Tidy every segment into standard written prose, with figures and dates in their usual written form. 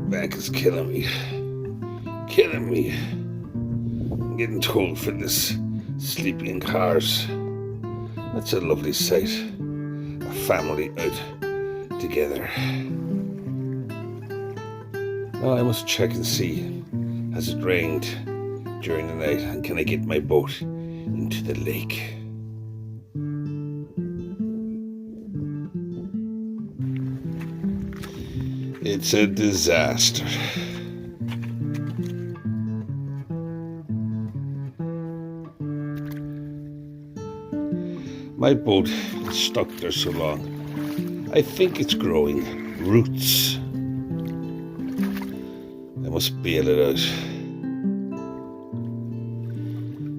back is killing me. Killing me. I'm getting told for this sleeping in cars. That's a lovely sight. A family out together. Now I must check and see, has it rained during the night, and can I get my boat into the lake? It's a disaster. My boat is stuck there so long. I think it's growing roots. I must bail it out.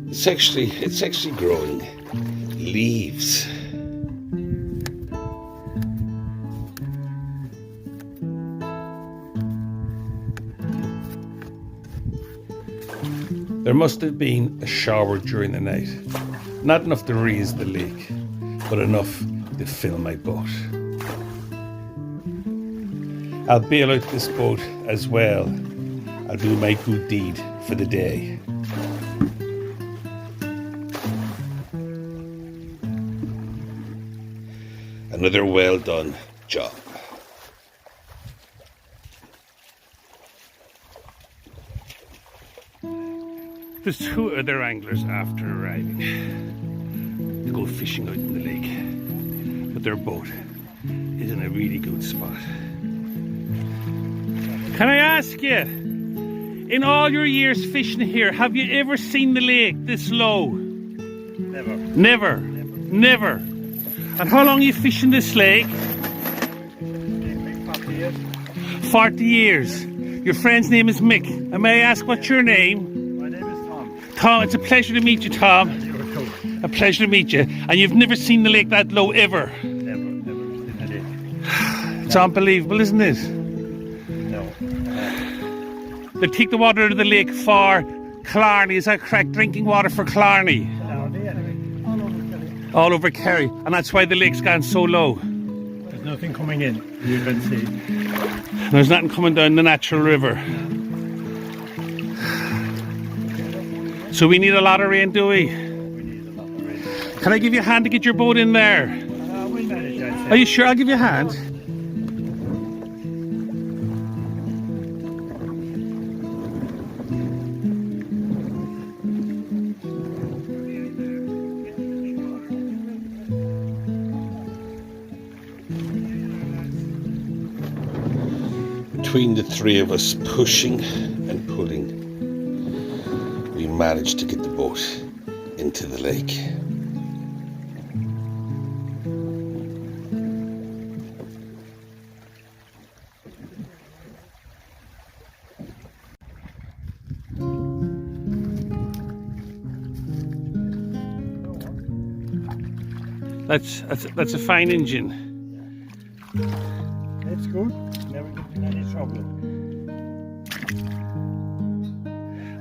It's actually growing leaves. There must have been a shower during the night. Not enough to raise the lake, but enough to fill my boat. I'll bail out this boat as well. I'll do my good deed for the day. Another well done job. There's two other anglers after arriving to go fishing out in the lake, but their boat is in a really good spot. Can I ask you, in all your years fishing here, have you ever seen the lake this low? Never. Never? Never. And how long are you fishing this lake? 40 years. 40 years. Your friend's name is Mick. And may I ask what's your name? My name is Tom. Tom, it's a pleasure to meet you, Tom. A pleasure to meet you. And you've never seen the lake that low ever? Never seen a lake. It's unbelievable, isn't it? No. They take the water out of the lake for Killarney. Is that correct? Drinking water for Killarney. All over Kerry. And that's why the lake's gone so low. There's nothing coming in. You can see. There's nothing coming down the natural river. So we need a lot of rain, do we? We need a lot of rain. Can I give you a hand to get your boat in there? We'll manage, I'd say. Are you sure? I'll give you a hand. Between the three of us pushing and pulling, we managed to get the boat into the lake. That's a fine engine. It's good. Never gives me any trouble.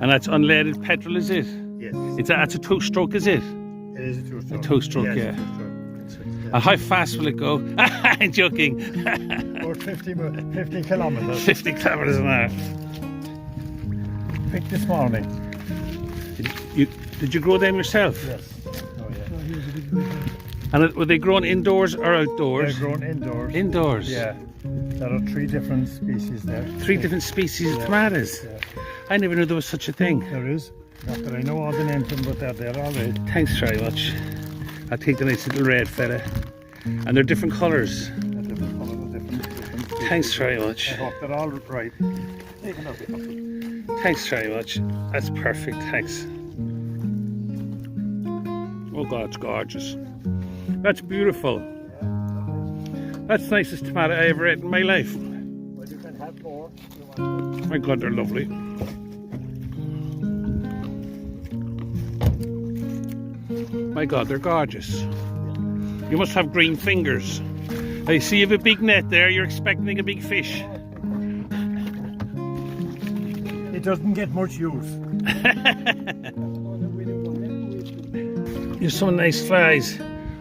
And that's unleaded petrol, is it? Yes. That's a two-stroke, is it? It is a two-stroke. A two-stroke, yes, yeah. Two-stroke. And how fast will it go? I'm joking. About 50 kilometres. 50 kilometres an hour. Picked this morning. Did you grow them yourself? Yes. Oh, yeah. And were they grown indoors or outdoors? They're grown indoors. Indoors? Yeah. There are 3 different species there. 3 different species of tomatoes? Yeah. I never knew there was such a thing. There is. Not that I know all the names of them, but they're there already. Thanks very much. I'll take the nice little red fella. And they're different colours. They're different colours, different species. Thanks very much. I hope they're all right. Take another couple. Thanks very much. That's perfect. Thanks. Oh God, it's gorgeous. That's beautiful. That's the nicest tomato I ever ate in my life. Well, you can have more if you want. My God, they're lovely. My God, they're gorgeous. You must have green fingers. I see you have a big net there. You're expecting a big fish. It doesn't get much use. There's some nice flies.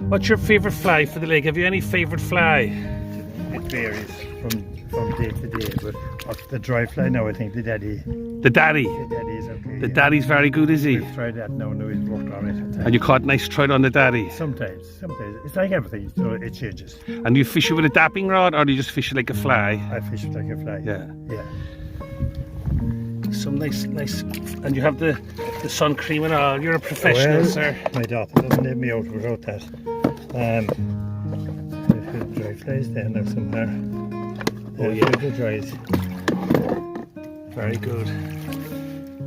What's your favourite fly for the lake? Have you any favourite fly? It varies from day to day, but What's the dry fly now? I think the daddy. The daddy. The daddy's okay. The daddy's very good, is he? We've tried that now. No, he's worked on it. And you caught nice trout on the daddy. Sometimes. It's like everything, so it changes. And you fish it with a dapping rod, or do you just fish it like a fly? I fish it like a fly. Yeah. Yeah. Some nice, and you have the sun cream and all. You're a professional, Well, sir. my daughter doesn't let me out without that. The dry flies there now somewhere. Oh yeah, the dries. very good.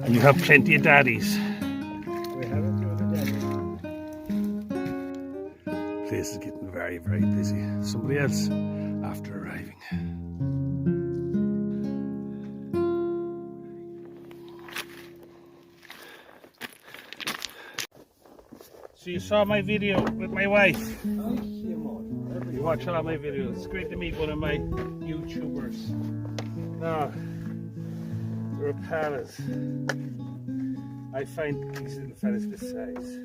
And you have plenty of daddies. We have a few of the daddies. Place is getting very, very busy. Somebody else after arriving. So you saw my video with my wife. You watch a lot of my videos. It's great to meet one of my YouTubers. No, we're palas. I find these little fellas this size.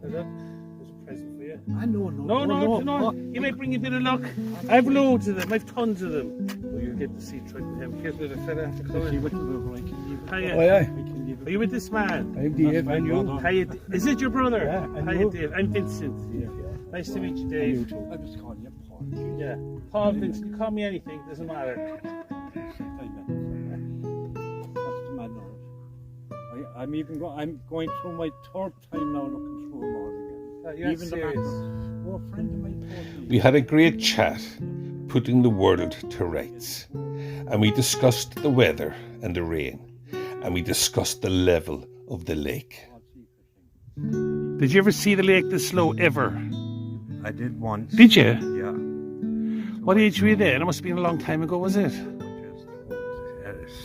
Look, there's a present for you. No. You might bring a bit of luck. I've loads of them. I've tons of them. Well, you'll get to see Trent with him. Here's where the fella has to come in. Hiya. Are you with this man? I'm Dave. And you? Hiya. Is it your brother? Yeah. Hiya, Dave. I'm Vincent. Nice to meet you, Dave. I was calling you Paul. Yeah. Paul, Vincent. You call me anything. Doesn't matter. I'm going through my third time now looking through them all again. You're Even serious. the mackerel. Oh, a friend of mine told me. We had a great chat, putting the world to rights. And we discussed the weather and the rain. And we discussed the level of the lake. Did you ever see the lake this low, ever? I did once. Did you? Yeah. What age were you then? It must have been a long time ago, was it?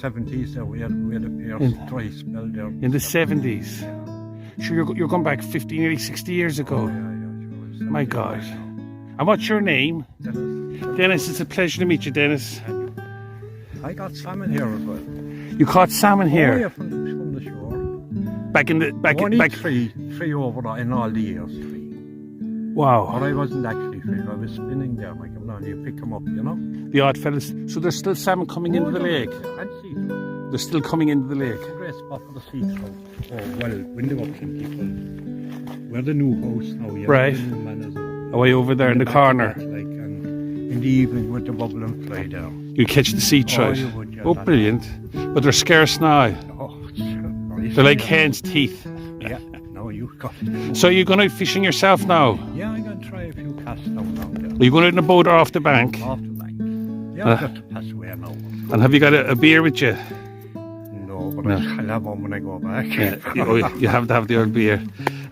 70s, we had a pair of dry spell there. In the 70s? Sure, you're going back 50, nearly 60 years ago. Sure. My God. And what's your name? Dennis, it's a pleasure to meet you, Dennis. I got salmon here as well. You caught salmon here? Oh, yeah, from the shore. Back in the... Only back. three over there in all the years, 3. Wow. But I wasn't actually fishing, I was spinning there, like, you pick them up, you know? The odd fellas. So there's still salmon coming into the lake? And see-through. They're still coming into the lake? Great spot for the see-through. Oh, well, window option people. We're the new house now, yeah. Right. The new manors. Away over there in the corner. Like, and in the evening with the bubble and fly down. You catch the sea trout. you would, yeah, Oh, brilliant. But they're scarce now. Oh, sure. They're like hen's teeth. Yeah, no, you got it. So you're going out fishing yourself now? Yeah, I'm going to try a few casts down there. Are you going out in a boat or off the bank? Off the bank. Yeah, I've got to pass away now. And have you got a beer with you? No, but No. I'll have one when I go back. Yeah, you have to have the old beer.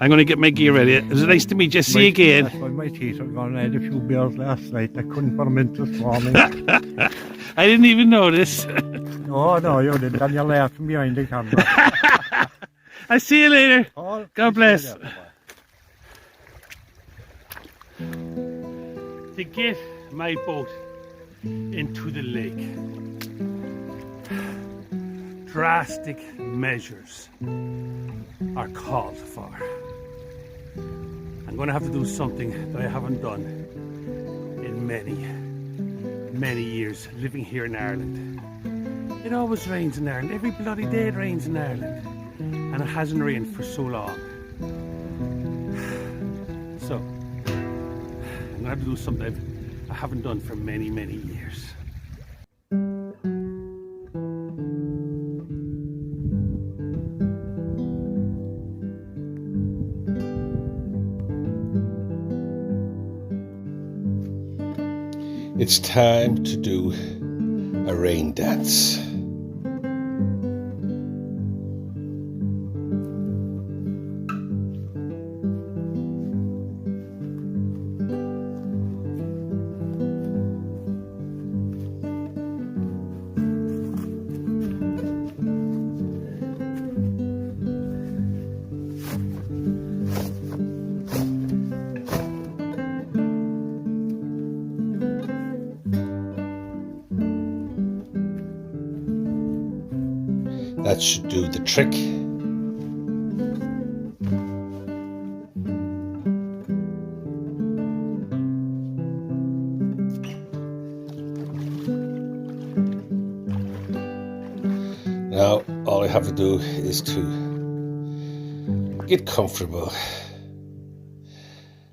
I'm going to get my gear ready. It was nice to meet you. See you again. That's why my teeth are gone. I had a few beers last night. I couldn't put them in this morning. I didn't even notice. No, you didn't. And you're laughing behind the camera. I'll see you later. Paul, God bless. see you later. To get my boat into the lake, drastic measures are called for. I'm going to have to do something that I haven't done in many years living here in Ireland. It always rains in Ireland. Every bloody day it rains in Ireland. And it hasn't rained for so long. So, I'm going to have to do something I haven't done for many years. It's time to do a rain dance. That should do the trick. have to do is to get comfortable,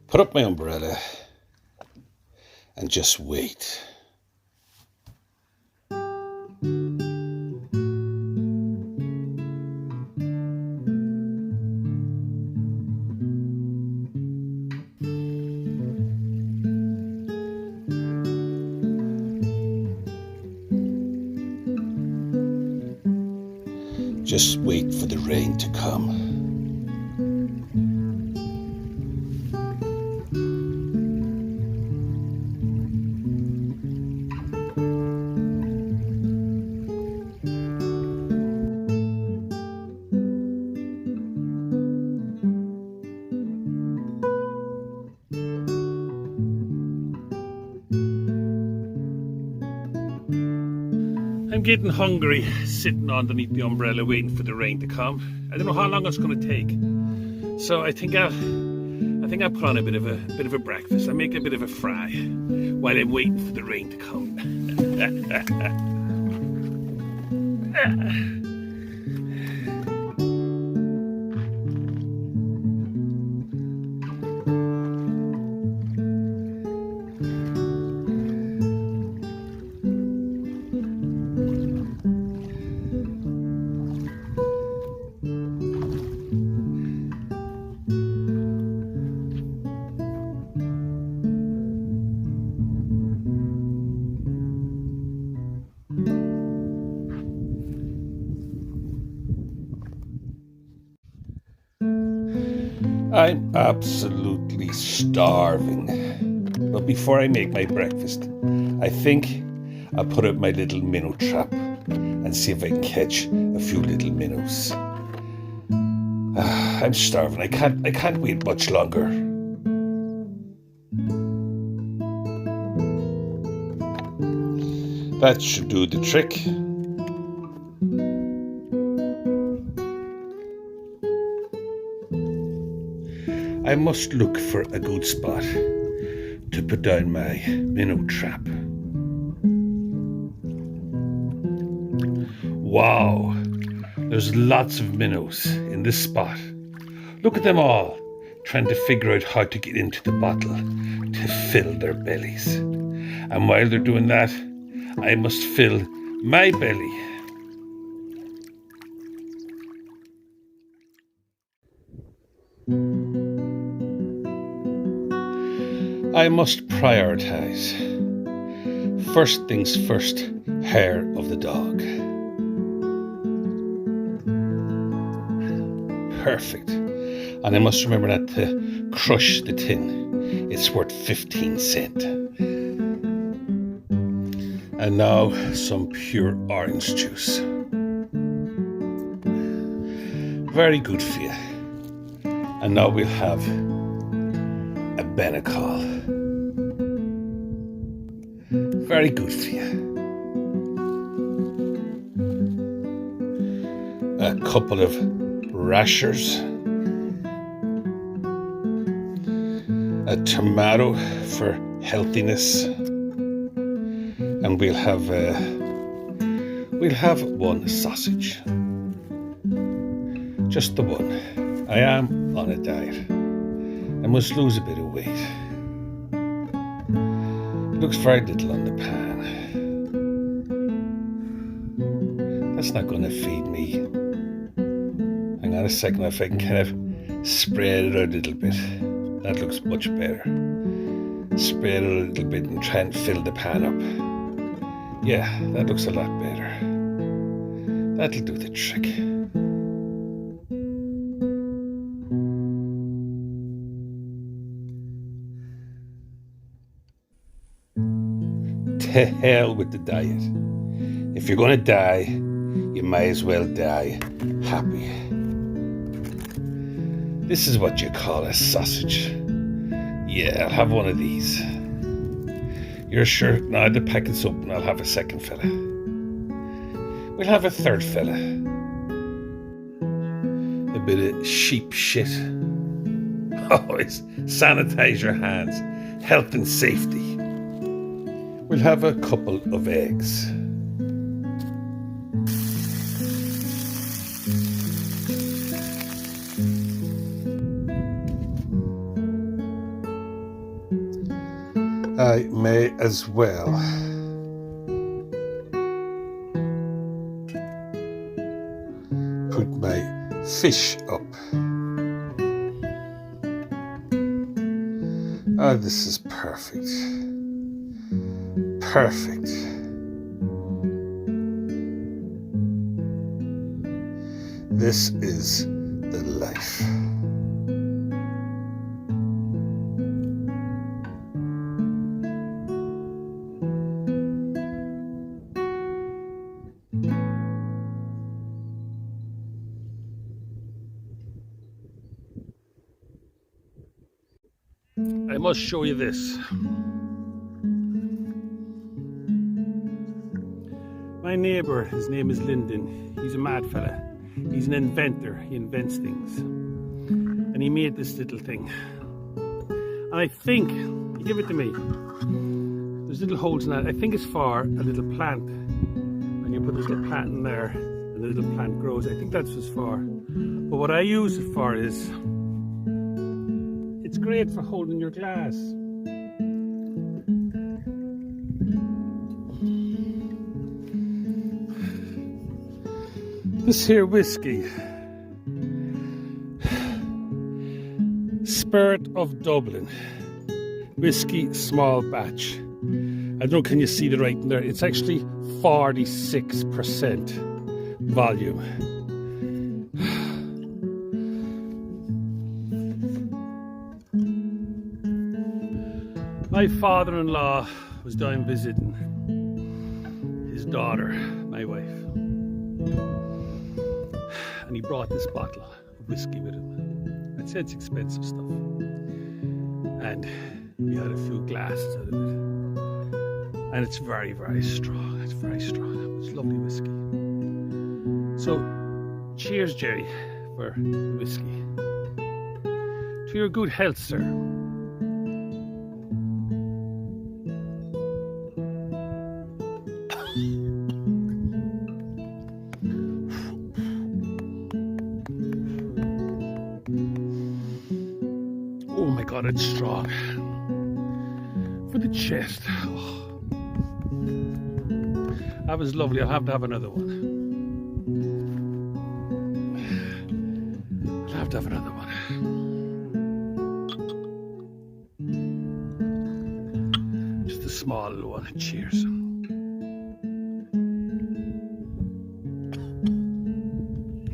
put up my umbrella, and just wait. Just wait for the rain to come. I'm getting hungry, sitting underneath the umbrella waiting for the rain to come. I don't know how long it's going to take, so I think I'll put on a bit of a breakfast. I'll make a bit of a fry while I'm waiting for the rain to come. I'm absolutely starving. But before I make my breakfast, I think I'll put out my little minnow trap and see if I can catch a few little minnows. I'm starving. I can't wait much longer. That should do the trick. I must look for a good spot to put down my minnow trap. Wow, there's lots of minnows in this spot. Look at them all, trying to figure out how to get into the bottle to fill their bellies. And while they're doing that, I must fill my belly. I must prioritize. First things first, hair of the dog. Perfect. And I must remember not to crush the tin. It's worth 15 cents. And now some pure orange juice. Very good for you. And now we'll have a Benacol. Very good for you. A couple of rashers. A tomato for healthiness. And we'll have one sausage. Just the one. I am on a diet. I must lose a bit of weight. It looks very little on the pan. That's not going to feed me. Hang on a second, if I can kind of spread it out a little bit. That looks much better. Spread it out a little bit and try and fill the pan up. Yeah, that looks a lot better. That'll do the trick. To hell with the diet. If you're going to die, you might as well die happy. This is what you call a sausage. Yeah, I'll have one of these. You're sure? Now the packet's open, I'll have a second fella. We'll have a third fella. A bit of sheep shit. Always sanitize your hands. Health and safety. We'll have a couple of eggs. I may as well. Put my fish up. Oh, this is perfect. Perfect. This is the life. I must show you this. My neighbour, his name is Lyndon. He's a mad fella. He's an inventor. He invents things. And he made this little thing. And I think, he gave it to me. There's little holes in that. I think it's for a little plant. And you put this little plant in there and the little plant grows. I think that's what it's for. But what I use it for is, it's great for holding your glass. This here whiskey, Spirit of Dublin, whiskey small batch. I don't know, can you see the writing there? It's actually 46% volume. My father-in-law was down visiting his daughter, my wife. And he brought this bottle of whiskey with him. I'd say it's expensive stuff. And we had a few glasses out of it. And it's very, very strong. It's very strong. It's lovely whiskey. So, cheers, Jerry, for the whiskey. To your good health, sir. Oh my God, it's strong. For the chest. Oh. That was lovely. I'll have to have another one. I'll have to have another one. Just a small little one. Cheers.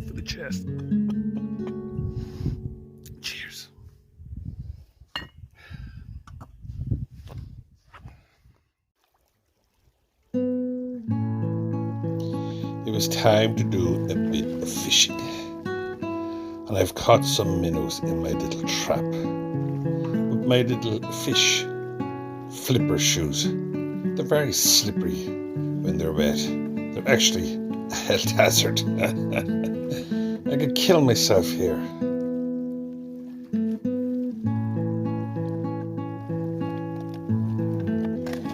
For the chest. Cheers. It was time to do a bit of fishing, and I've caught some minnows in my little trap with my little fish flipper shoes. They're very slippery when they're wet. They're actually a health hazard. I could kill myself here.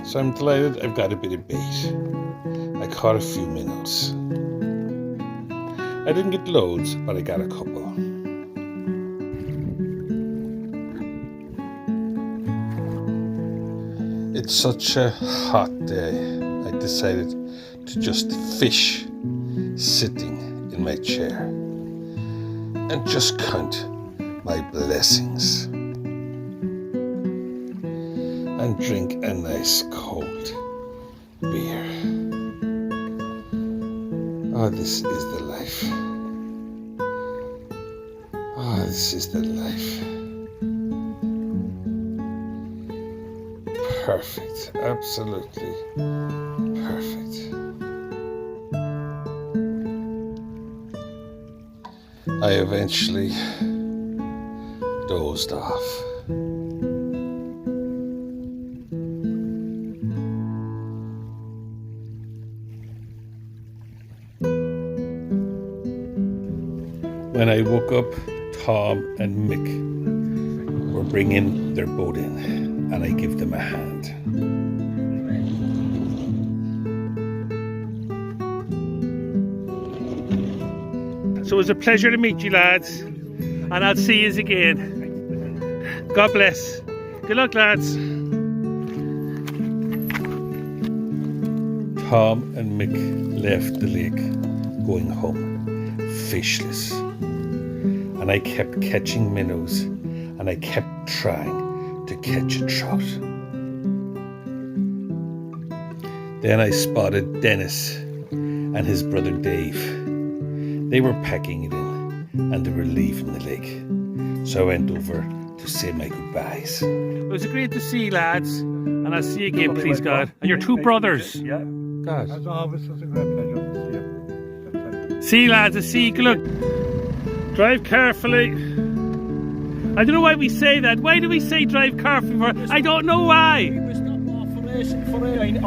So I'm delighted I've got a bit of bait. I caught a few minnows. I didn't get loads, but I got a couple. It's such a hot day, I decided to just fish sitting in my chair and just count my blessings and drink a nice cold beer. Oh, this is the life. Oh, this is the life. Perfect. Absolutely perfect. I eventually dozed off. When I woke up, Tom and Mick were bringing their boat in, and I give them a hand. So it was a pleasure to meet you, lads, and I'll see you again. God bless. Good luck, lads. Tom and Mick left the lake going home, fishless. And I kept catching minnows, and I kept trying to catch a trout. Then I spotted Dennis and his brother Dave. They were packing it in, and they were leaving the lake. So I went over to say my goodbyes. It was great to see you, lads, and I'll see you again, please God. And your two brothers. Yeah. God. As always, it was a great pleasure to see you. Good time. See you, lads. I'll see you. Good luck. Drive carefully. I don't know why we say that. Why do we say drive carefully? I don't know why. We stopped off for 299s.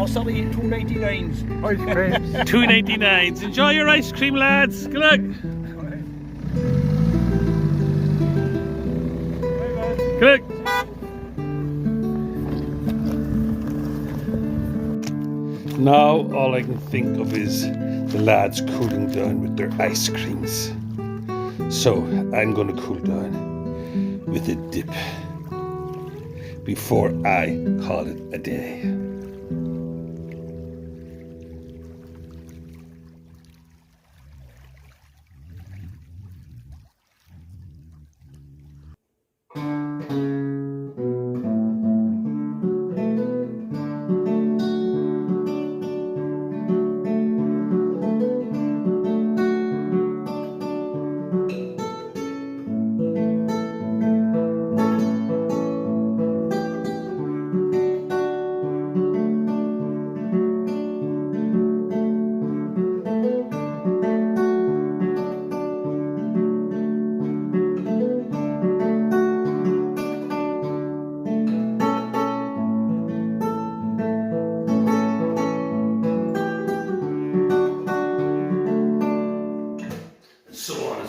Ice creams. 2.99s. Enjoy your ice cream, lads. Good luck. Good luck. Now all I can think of is the lads cooling down with their ice creams. So I'm going to cool down with a dip before I call it a day.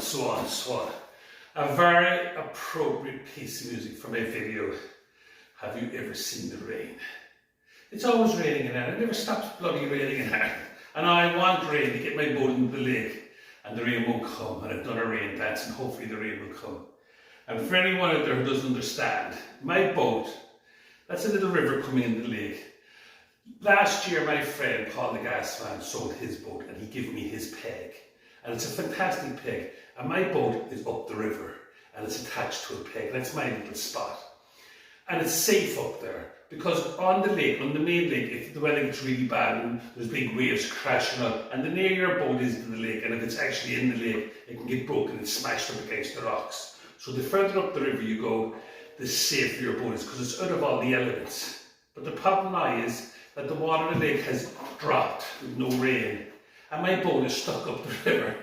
So on. A very appropriate piece of music for my video. Have you ever seen the rain? It's always raining in Ireland. It never stops bloody raining in Ireland. And I want rain to get my boat into the lake. And the rain won't come. And I've done a rain dance and hopefully the rain will come. And for anyone out there who doesn't understand, my boat, that's a little river coming in the lake. Last year my friend Paul the gas man sold his boat and he gave me his peg. And it's a fantastic peg. And my boat is up the river and it's attached to a peg. That's my little spot. And it's safe up there because on the lake, on the main lake, if the weather gets really bad and there's big waves crashing up, and the nearer your boat is to the lake, and if it's actually in the lake, it can get broken and smashed up against the rocks. So the further up the river you go, the safer your boat is because it's out of all the elements. But the problem now is that the water in the lake has dropped with no rain, and my boat is stuck up the river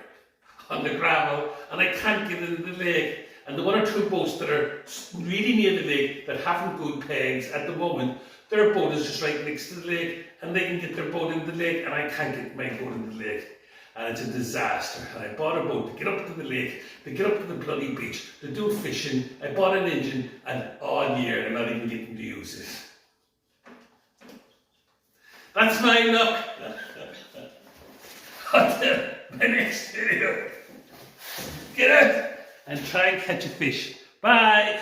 on the gravel, and I can't get into the lake. And the one or two boats that are really near the lake that haven't good pegs at the moment, their boat is just right next to the lake, and they can get their boat in the lake, and I can't get my boat in the lake. And it's a disaster. And I bought a boat to get up to the lake, to get up to the bloody beach, to do fishing. I bought an engine, and all year I'm not even getting to use it. That's my luck. Until my next video. Get out and try and catch a fish. Bye.